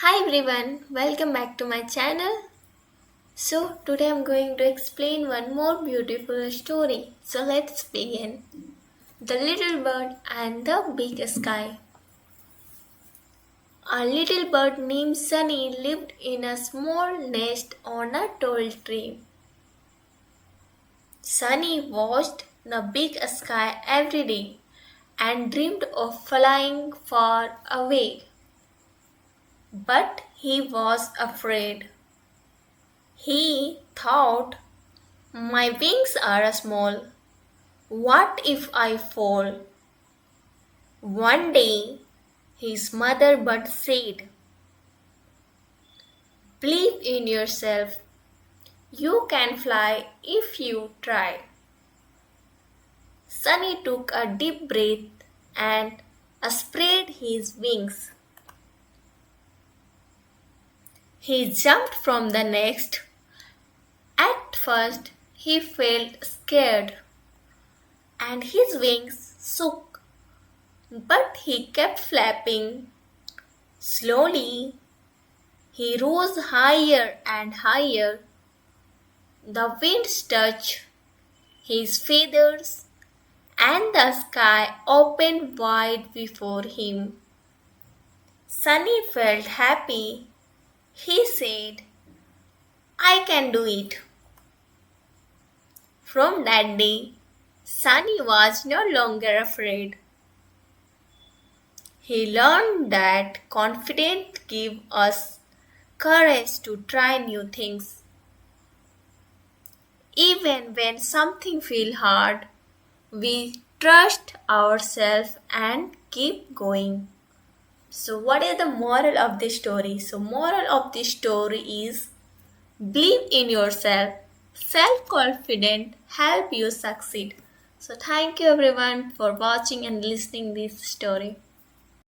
Hi everyone, welcome back to my channel. So, today I'm going to explain one more beautiful story. So, let's begin. The Little Bird and the Big Sky. A little bird named Sunny lived in a small nest on a tall tree. Sunny watched the big sky every day and dreamed of flying far away. But he was afraid. He thought, my wings are small. What if I fall? One day, his mother bird said, believe in yourself. You can fly if you try. Sunny took a deep breath and spread his wings. He jumped from the nest. At first, he felt scared and his wings shook, but he kept flapping. Slowly, he rose higher and higher. The winds touched his feathers, and the sky opened wide before him. Sunny felt happy. He said, I can do it. From that day, Sunny was no longer afraid. He learned that confidence gives us courage to try new things. Even when something feels hard, we trust ourselves and keep going. So, what is the moral of this story? So, moral of this story is believe in yourself. Self-confidence help you succeed. So, thank you everyone for watching and listening this story.